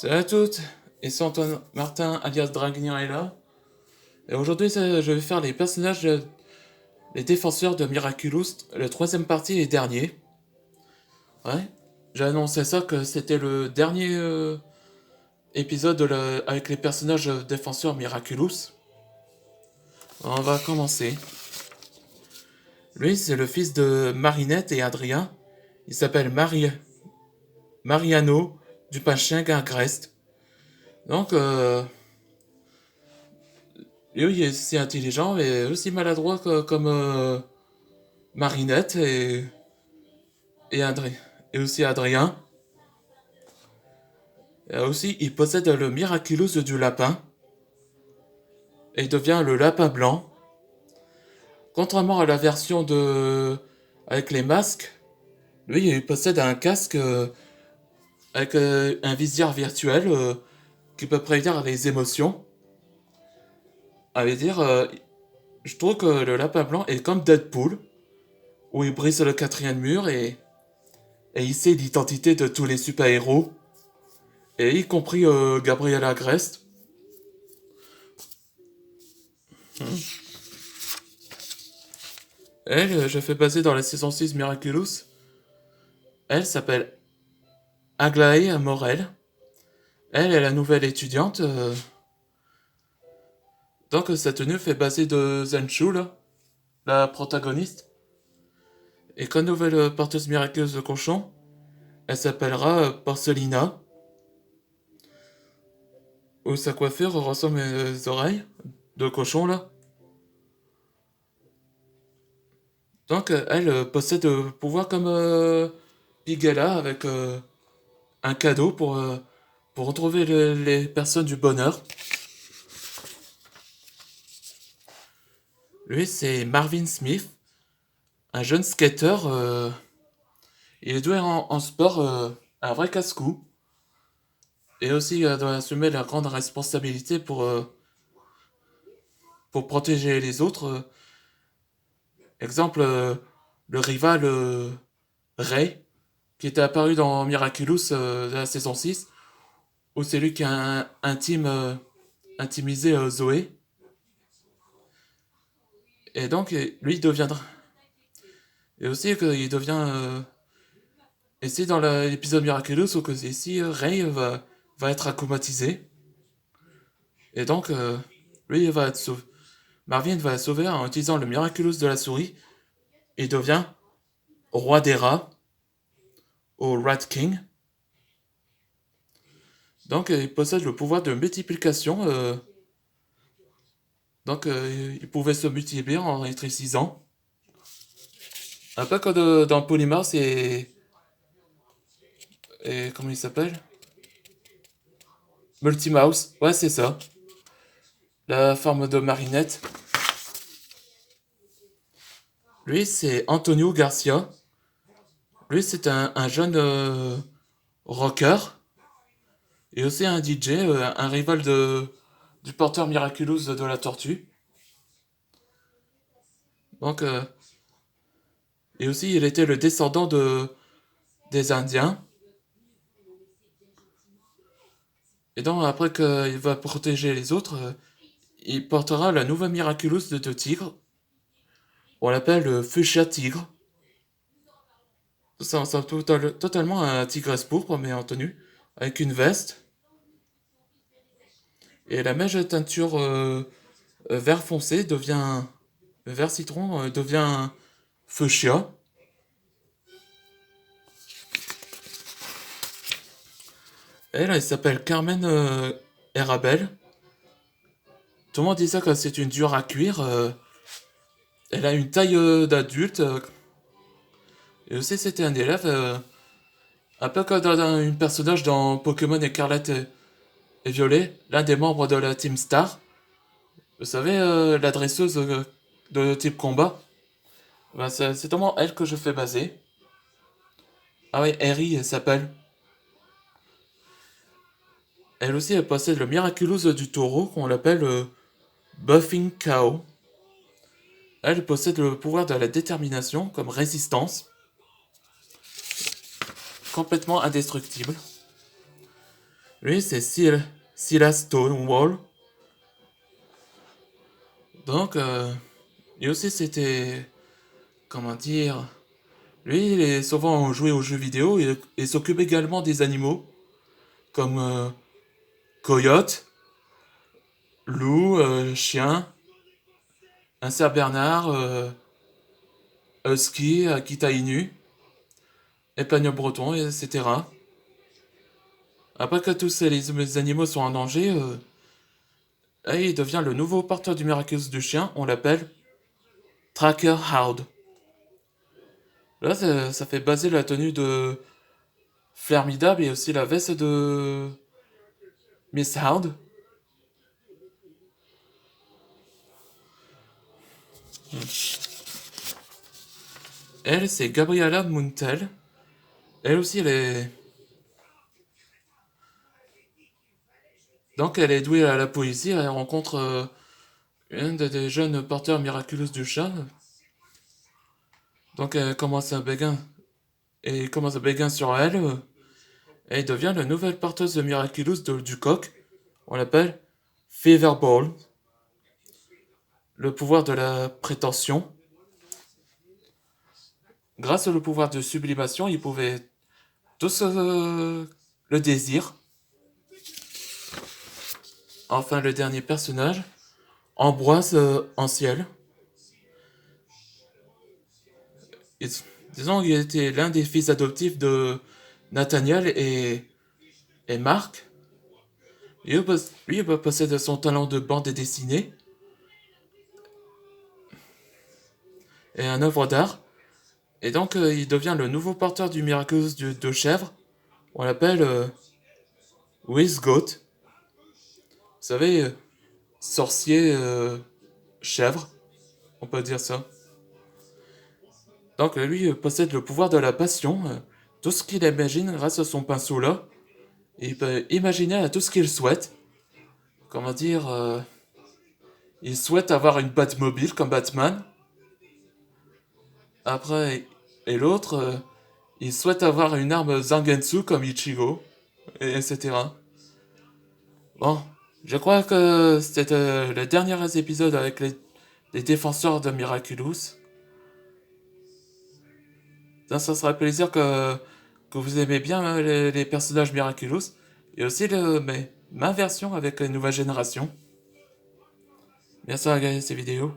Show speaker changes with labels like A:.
A: Salut à toutes, ici Antoine Martin alias Dragnir est là. Et aujourd'hui, je vais faire les personnages, les défenseurs de Miraculous, le troisième partie et dernier. Ouais, j'ai annoncé ça que c'était le dernier épisode avec les personnages défenseurs Miraculous. On va commencer. Lui, c'est le fils de Marinette et Adrien. Il s'appelle Mariano Dupachin Gargrest. Donc, lui, il est aussi intelligent et aussi maladroit comme Marinette et, et aussi Adrien. Et aussi, il possède le Miraculous du lapin et il devient le lapin blanc. Contrairement à la version de avec les masques, lui, il possède un casque avec un visière virtuel qui peut prédire les émotions. À vrai dire, je trouve que le lapin blanc est comme Deadpool, où il brise le quatrième mur et il sait l'identité de tous les super-héros, et y compris Gabriel Agreste. Elle, je fais passer dans la saison 6 Miraculous. Elle s'appelle Aglaé Morel. Elle est la nouvelle étudiante. Donc sa tenue fait baser de Zenchu, là, la protagoniste. Et comme nouvelle porteuse miraculeuse de cochon, elle s'appellera Porcelina. Où sa coiffure ressemble aux oreilles de cochon, là. Donc elle possède pouvoir comme Pigala avec un cadeau pour retrouver les personnes du bonheur. Lui, c'est Marvin Smith, un jeune skater. Il est doué en sport, un vrai casse-cou. Et aussi, il doit assumer la grande responsabilité pour protéger les autres. Exemple, le rival Ray, qui était apparu dans Miraculous de la saison 6, où c'est lui qui a intimisé Zoé. Et donc, lui, il deviendra. Et aussi, il devient. Et c'est dans l'épisode Miraculous où que ici, Ray va être acclimatisé. Et donc, lui, il va être sauvé. Marvin va la sauver en utilisant le Miraculous de la souris. Il devient roi des rats, au Rat King. Donc, il possède le pouvoir de multiplication. Donc, il pouvait se multiplier en rétrécissant. Un peu comme dans Polymorph et comment il s'appelle? Multimouse. Ouais, c'est ça. La forme de Marinette. Lui, c'est Antonio Garcia. Lui, c'est un jeune rocker. Et aussi un DJ, un rival du porteur Miraculous de la Tortue. Donc, et aussi, il était le descendant des Indiens. Et donc, après qu'il va protéger les autres, il portera la nouvelle Miraculous de Tigre. On l'appelle le Fuchsia Tigre. Ça ressemble totalement à un tigresse pourpre, mais en tenue, avec une veste. Et la mèche de teinture vert foncé devient. Vert citron devient Fuchsia. Elle s'appelle Carmen Erabel. Tout le monde dit ça que c'est une dure à cuire. Elle a une taille d'adulte. Et aussi, c'était un élève. Un peu comme dans une personnage dans Pokémon Écarlate et Violet, l'un des membres de la Team Star. Vous savez, la dresseuse de type combat. Ben, c'est totalement elle que je fais baser. Ah oui, Eri, elle s'appelle. Elle aussi, elle possède le Miraculous du taureau, qu'on l'appelle Buffing Cow. Elle possède le pouvoir de la détermination comme résistance, complètement indestructible. Lui, c'est Silas Stonewall. Donc, lui aussi, c'était... Comment dire... Lui, il est souvent joué aux jeux vidéo et s'occupe également des animaux, comme coyote, loup, chien, un cerf bernard, husky, Akita Inu, épagneul breton, etc. Après que tous ces animaux sont en danger, là, il devient le nouveau porteur du Miraculous du chien, on l'appelle Tracker Hound. Là, ça fait baser la tenue de Formidable et aussi la veste de Miss Hound. Elle, c'est Gabriella Muntel. Elle aussi, elle est... Donc, elle est douée à la poésie. Elle rencontre une des jeunes porteurs miraculeux du chat. Donc, elle commence à béguin. Et il commence à béguin sur elle. Et elle devient la nouvelle porteuse de Miraculous du coq. On l'appelle Featherball. Le pouvoir de la prétention. Grâce au pouvoir de sublimation, il pouvait tous le désir. Enfin, le dernier personnage, Ambroise Anciel. Disons qu'il était l'un des fils adoptifs de Nathaniel et Marc. Lui, possède son talent de bande dessinée et un œuvre d'art. Et donc, il devient le nouveau porteur du Miraculous de chèvre. On l'appelle Goat. Vous savez, sorcier chèvre. On peut dire ça. Donc, lui possède le pouvoir de la passion. Tout ce qu'il imagine grâce à son pinceau là. Il peut imaginer à tout ce qu'il souhaite. Comment dire il souhaite avoir une Batmobile comme Batman. Après, et l'autre, il souhaite avoir une arme Zangetsu comme Ichigo, etc. Bon, je crois que c'était le dernier épisode avec les défenseurs de Miraculous. Donc, ça sera plaisir que vous aimez bien les personnages Miraculous. Et aussi ma version avec la nouvelle génération. Bien sûr, regardez ces vidéos.